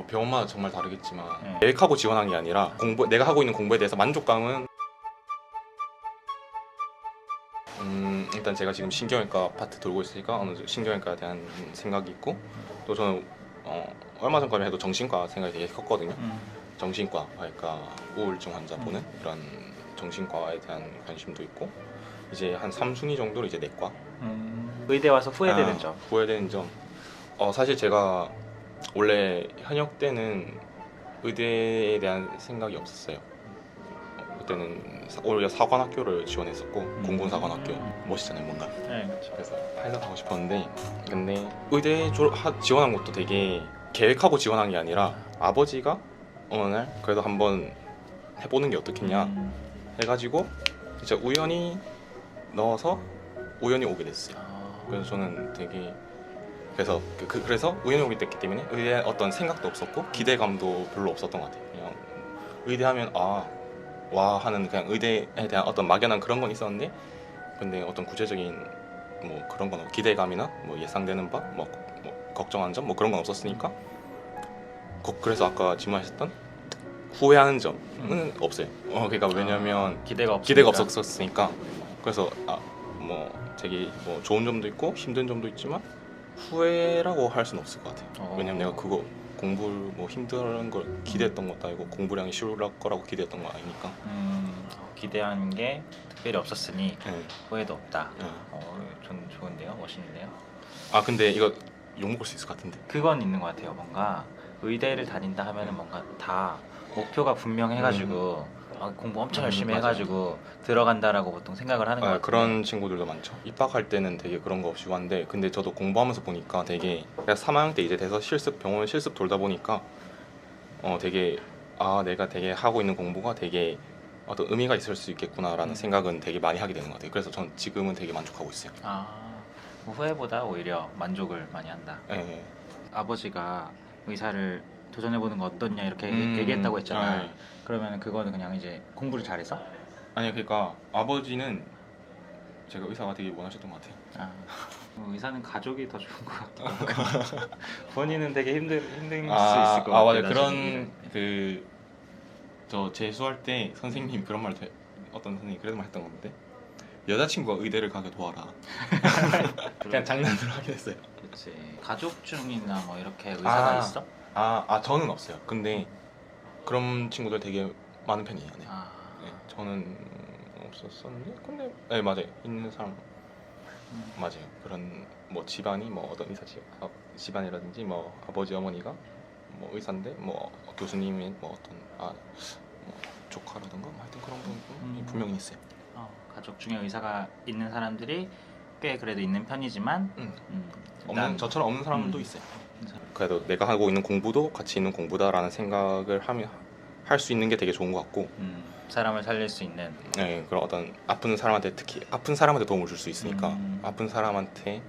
병원마다 정말 다르겠지만 네. 계획하고 지원한 게 아니라 내가 하고 있는 공부에 대해서 만족감은 일단 제가 지금 신경외과 파트 돌고 있으니까 어느 정도 신경외과에 대한 생각이 있고 또 저는 얼마 전까지 해도 정신과 생각이 되게 컸거든요. 정신과, 그러니까 우울증 환자 보는 그런 정신과에 대한 관심도 있고 이제 한 3순위 정도로 이제 내과. 의대 와서 후회되는 점. 후회되는 점. 사실 제가 원래 현역 때는 의대에 대한 생각이 없었어요. 그때는 오히려 사관학교를 지원했었고 공군사관학교 멋있잖아요 뭔가. 네, 그렇죠. 그래서 파일럿 하고 싶었는데 근데 의대 지원한 것도 되게 계획하고 지원한 게 아니라 아버지가 어느 날 그래도 한번 해보는 게 어떻겠냐 해가지고 진짜 우연히 넣어서 우연히 오게 됐어요. 그래서 저는 되게 그래서 우연히 오게 됐기 때문에 의대에 어떤 생각도 없었고 기대감도 별로 없었던 것 같아요. 그냥 의대하면 와 하는 그냥 의대에 대한 어떤 막연한 그런 건 있었는데 근데 어떤 구체적인 뭐 그런 건 기대감이나 뭐 예상되는 바 뭐 걱정하는 점 뭐 그런 건 없었으니까 그래서 아까 질문하셨던 후회하는 점은 없어요. 그러니까 왜냐면 기대가 없었으니까 그래서 뭐 되게 뭐 좋은 점도 있고 힘든 점도 있지만 후회라고 할 수는 없을 것 같아요. 왜냐면 내가 그거 공부를 뭐 힘든 걸 기대했던 것도 아니고 공부량이 쉬울 거라고 기대했던 거 아니니까. 기대한 게 특별히 없었으니 네. 후회도 없다. 네. 좀 좋은데요, 멋있는데요. 근데 이거 욕 먹을 수 있을 것 같은데. 그건 있는 것 같아요. 뭔가 의대를 다닌다 하면은 뭔가 다 목표가 분명해가지고 공부 엄청 열심히 맞아요. 해가지고 들어간다라고 보통 생각을 하는 것 같아요. 그런 친구들도 많죠. 입학할 때는 되게 그런 거 없이 왔는데 근데 저도 공부하면서 보니까 되게 3학년 때 이제 돼서 병원 실습 돌다 보니까 되게 내가 되게 하고 있는 공부가 되게 어떤 의미가 있을 수 있겠구나라는 생각은 되게 많이 하게 되는 것 같아요. 그래서 전 지금은 되게 만족하고 있어요. 후회보다 오히려 만족을 많이 한다. 네. 아버지가 의사를 도전해보는 거 어떻냐 이렇게 얘기했다고 했잖아. 네. 그러면 그거는 그냥 이제 공부를 잘해서? 아니 그러니까 아버지는 제가 의사가 되게 원하셨던 것 같아요. 의사는 가족이 더 좋은 것 같아요. 본인은 되게 힘들 수 있을 것 같아요. 맞아요. 그런 저 재수할 때 선생님 그런 말 어떤 선생님이 그런 말 했던 건데 여자친구가 의대를 가게 도와라. 그냥 장난으로 하긴 했어요. 그렇지. 가족 중이나 뭐 이렇게 의사가 있어? 저는 없어요. 근데 그런 친구들 되게 많은 편이에요. 네. 네, 저는 없었었는데 근데 네 맞아요. 있는 사람 맞아요. 그런 뭐 집안이 뭐 어떤 집안이라든지 뭐 아버지 어머니가 뭐 의사인데 뭐 교수님이 뭐 어떤 뭐 조카라든가 뭐 하여튼 그런 부분이 분명히 있어요. 가족 중에 의사가 있는 사람들이 꽤 그래도 있는 편이지만 저처럼 없는 사람도 있어요. 그래도 내가 하고 있는 공부도 가치 있는 공부다라는 생각을 할 수 있는 게 되게 좋은 것 같고 사람을 살릴 수 있는 네, 그런 어떤 아픈 사람한테 특히 아픈 사람한테 도움을 줄 수 있으니까 아픈 사람한테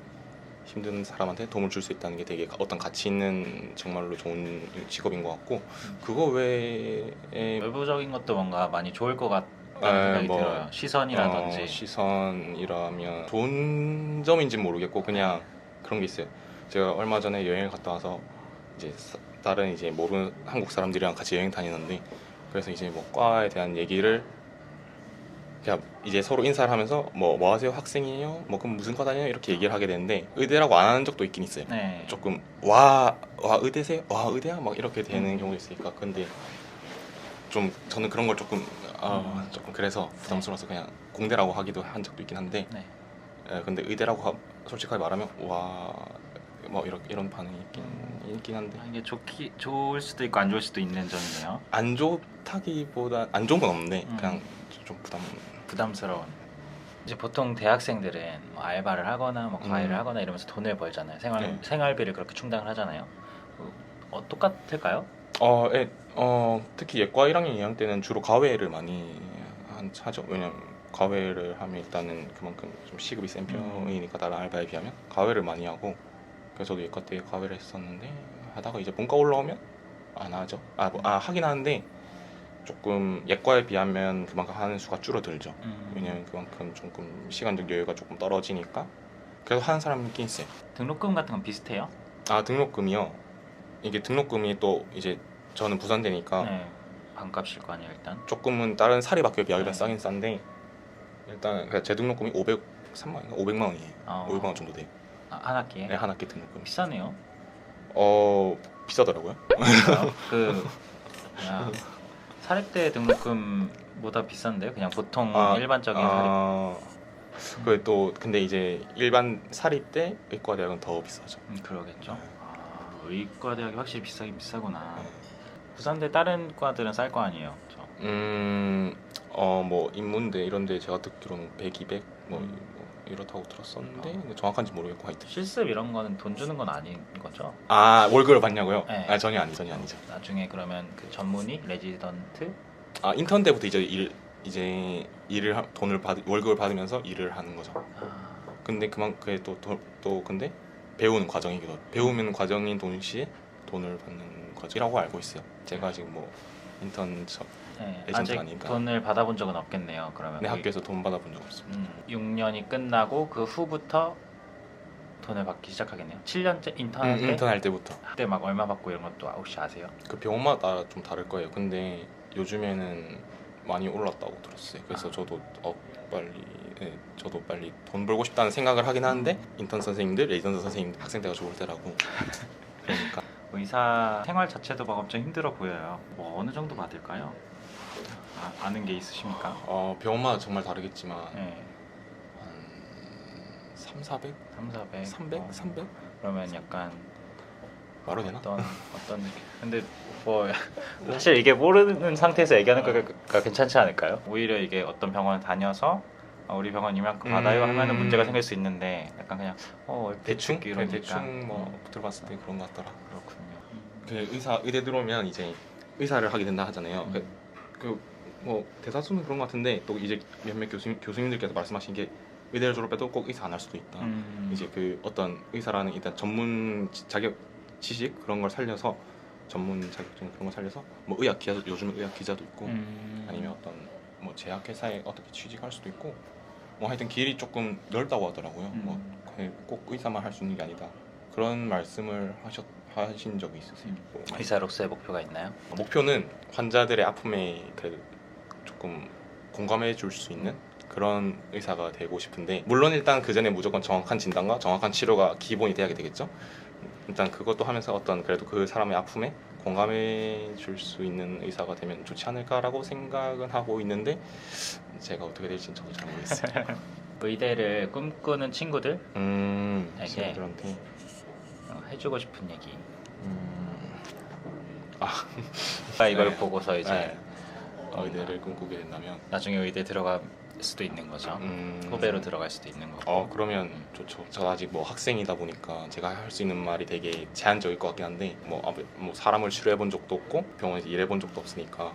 힘든 사람한테 도움을 줄 수 있다는 게 되게 어떤 가치 있는 정말로 좋은 직업인 것 같고 그거 외에 외부적인 것도 뭔가 많이 좋을 것 같다는 생각이 들어요. 시선이라든지 시선이라면 좋은 점인지는 모르겠고 그냥 그런 게 있어요. 제가 얼마 전에 여행을 갔다 와서 이제 다른 이제 모르는 한국 사람들이랑 같이 여행 다니는데 그래서 이제 뭐 과에 대한 얘기를 그냥 이제 서로 인사를 하면서 뭐 하세요? 학생이에요? 뭐 그럼 무슨 과 다녀요? 이렇게 얘기를 하게 되는데 의대라고 안 하는 적도 있긴 있어요. 네. 조금 와 의대세요? 와 의대야? 막 이렇게 되는 경우도 있으니까 근데 좀 저는 그런 걸 조금 그래서 부담스러워서 그냥 공대라고 하기도 한 적도 있긴 한데 근데 의대라고 솔직하게 말하면 뭐 이런 반응이 있긴 한데 이게 좋을 수도 있고 안 좋을 수도 있는 점이네요. 안 좋다기보다 안 좋은 건 없는데 그냥 좀 부담스러운. 이제 보통 대학생들은 뭐 알바를 하거나 뭐 과외를 하거나 이러면서 돈을 벌잖아요. 생활비를 그렇게 충당을 하잖아요. 똑같을까요? 특히 예과 1학년 2학년 때는 주로 과외를 많이 하죠. 왜냐면 과외를 하면 일단은 그만큼 좀 시급이 센 편이니까 다른 알바에 비하면 과외를 많이 하고 그래서 저도 예과 때 과외를 했었는데 하다가 이제 본과 올라오면 안 하죠. 하긴 하는데 조금 예과에 비하면 그만큼 하는 수가 줄어들죠. 왜냐면 그만큼 조금 시간적 여유가 조금 떨어지니까 그래서 하는 사람이 있긴 있어요. 등록금 같은 건 비슷해요? 등록금이요. 이게 등록금이 또 이제 저는 부산대니까 네. 반값일 거 아니에요 일단. 조금은 다른 사립학교에 비하면 네. 싸긴 싼데 일단 제 등록금이 503만 원인가 500만 원이에요. 500만 원 정도 돼요. 한 학기에? 네, 한 학기 등록금. 비싸네요. 비싸더라고요. 그 뭐야, 사립대 등록금보다 비싼데요? 그냥 보통 일반적인 그또 근데 이제 일반 사립대 의과대학은 더 비싸죠. 그러겠죠. 의과대학이 확실히 비싸긴 비싸구나. 네. 부산대 다른 과들은 쌀 거 아니에요? 뭐 인문대 이런데 제가 듣기로는 100, 200 뭐 이렇다고 들었었는데 정확한지 모르겠고 하여튼. 실습 이런 거는 돈 주는 건 아닌 거죠? 월급을 받냐고요? 네. 전혀 아니죠. 나중에 그러면 그 전문의 레지던트 인턴 때부터 이제 월급을 받으면서 일을 하는 거죠. 근데 그게 또 근데 배우는 과정이기도 하고 배우는 과정인 동시에 돈을 받는 과정이라고 알고 있어요. 제가 지금 뭐 인턴 에이전트 아직 아니니까. 돈을 받아본 적은 없겠네요. 그러면 내 학교에서 돈 받아본 적 없습니다. 6년이 끝나고 그 후부터 돈을 받기 시작하겠네요. 7년째 인턴 할 때? 인턴 할 때부터. 그때 막 얼마 받고 이런 것도 혹시 아세요? 그 병원마다 좀 다를 거예요. 근데 요즘에는 많이 올랐다고 들었어요. 그래서 저도 빨리 돈 벌고 싶다는 생각을 하긴 하는데 인턴 선생님들, 레지던트 선생님들 학생 때가 좋을 때라고. 그러니까 의사 생활 자체도 막 엄청 힘들어 보여요. 뭐 어느 정도 받을까요? 아는 게 있으십니까? 병원마다 정말 다르겠지만 네. 한 3, 400? 300? 300? 300? 그러면 약간 말로 되나? 어떤 느낌? 근데 뭐 사실 이게 모르는 상태에서 얘기하는 거가 괜찮지 않을까요? 오히려 이게 어떤 병원을 다녀서 우리 병원 이만큼 받아요 하면은 문제가 생길 수 있는데 약간 그냥 대충 이러니까. 뭐 들어봤을 때 그런 것 같더라. 그렇군요. 그 의대 들어오면 이제 의사를 하게 된다 하잖아요. 뭐 대다수는 그런 것 같은데 또 이제 몇몇 교수님들께서 말씀하신 게 의대를 졸업해도 꼭 의사 안 할 수도 있다. 이제 그 어떤 의사라는 일단 전문 자격 지식 그런 걸 살려서 전문 자격증 그런 걸 살려서 뭐 의학 기자 요즘은 의학 기자도 있고 아니면 어떤 뭐 제약 회사에 어떻게 취직할 수도 있고 뭐 하여튼 길이 조금 넓다고 하더라고요. 뭐 꼭 의사만 할 수 있는 게 아니다. 그런 말씀을 하신 적이 있으세요? 의사로서의 목표가 있나요? 목표는 환자들의 아픔에 그래도 조금 공감해 줄 수 있는 그런 의사가 되고 싶은데 물론 일단 그 전에 무조건 정확한 진단과 정확한 치료가 기본이 돼야 되겠죠. 일단 그것도 하면서 그래도 그 사람의 아픔에 공감해 줄 수 있는 의사가 되면 좋지 않을까라고 생각은 하고 있는데 제가 어떻게 될지는 저도 잘 모르겠어요. 의대를 꿈꾸는 친구들 친구들한테 해주고 싶은 얘기. 네. 이걸 보고서 이제 의대를 꿈꾸게 된다면 나중에 의대 들어갈 수도 있는 거죠. 후배로 들어갈 수도 있는 거고. 그러면 좋죠. 저 아직 뭐 학생이다 보니까 제가 할 수 있는 말이 되게 제한적일 것 같긴 한데 뭐 사람을 치료해 본 적도 없고 병원에서 일해 본 적도 없으니까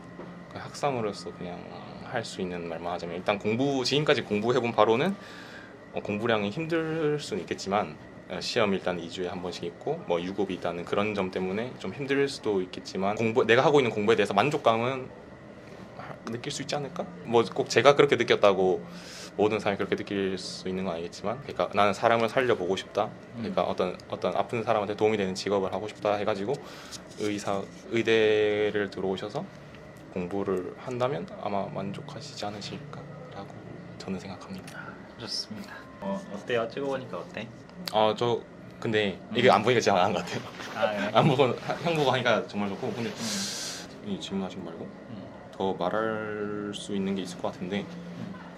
학사으로서 그냥 할 수 있는 말만 하자면 일단 지금까지 공부해 본 바로는 공부량이 힘들 수는 있겠지만 시험 일단 2주에 한 번씩 있고 뭐 유급이 있다는 그런 점 때문에 좀 힘들 수도 있겠지만 내가 하고 있는 공부에 대해서 만족감은 느낄 수 있지 않을까? 뭐 꼭 제가 그렇게 느꼈다고 모든 사람이 그렇게 느낄 수 있는 건 아니겠지만 그러니까 나는 사람을 살려보고 싶다. 그러니까 어떤 아픈 사람한테 도움이 되는 직업을 하고 싶다 해가지고 의대를 들어오셔서 공부를 한다면 아마 만족하시지 않으실까라고 저는 생각합니다. 좋습니다. 어때요? 찍어보니까 어때? 저 근데 이게 안 보니까 제가 안 한 것 같아요. 그래? 안 보고 형 보고 하니까 정말 좋고 근데 이 질문하신 거 말고 더 말할 수 있는 게 있을 것 같은데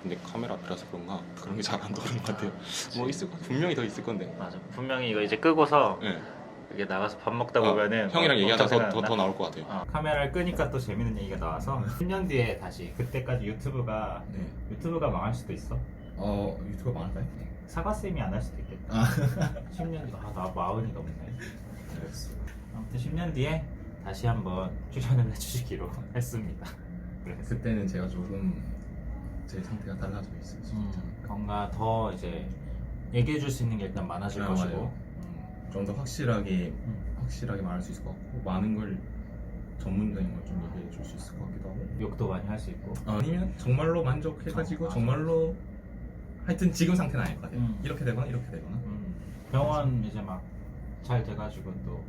근데 카메라 앞이라서 그런 게 잘 안 떠오르는 것 같아요. 뭐 있을 거 분명히 더 있을 건데. 맞아. 분명히 이거 이제 끄고서 이게 나가서 밥 먹다 보면은 형이랑 얘기하다 더 나올 것 같아요. 카메라를 끄니까 또 재밌는 얘기가 나와서 10년 뒤에 다시 그때까지 유튜브가 망할 수도 있어. 유튜브 많을까요? 사과쌤이 안 할 수도 있겠다. 10년 뒤에 나 40이 넘네. 아무튼 10년 뒤에 다시 한번 출연을 해주시기로 했습니다. 그때는 제가 조금 제 상태가 달라져 있어요. 뭔가 더 이제 얘기해줄 수 있는 게 일단 많아질 것이고 좀 더 확실하게 말할 수 있을 것 같고 많은 걸 전문적인 걸 좀 얘기해 줄 수 있을 것 같기도 하고 욕도 많이 할 수 있고 아니면 정말로 만족해가지고 정말로 하여튼 지금 상태는 아닐 것 같아요. 이렇게 되거나 병원 이제 막 잘 돼가지고 또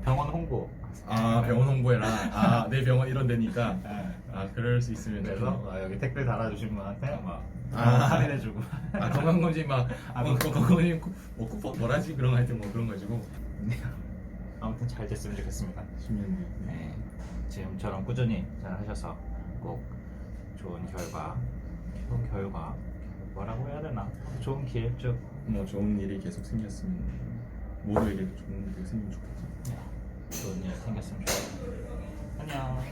병원 홍보. 아 병원 홍보해라. 아 내 병원 이런 데니까. 네. 아 그럴 수 있으면 그래서 좋겠네. 여기 댓글 달아주신 분한테 막 아. 할인해주고. 아 건강검진 막 아, 건강검진 뭐 쿠폰 뭐라지 그런 거 하여튼 뭐 그런 거 가지고 아무튼 잘 됐으면 좋겠습니다. 10년 뒤. 네. 지금처럼 꾸준히 잘 하셔서 꼭 좋은 결과 뭐라고 해야 되나? 좋은 길 쭉. 뭐 좋은 일이 계속 생겼으면 모두에게 좋은 일이 생기면 좋겠지. 좋은 일 생겼으면 좋겠어요. 안녕.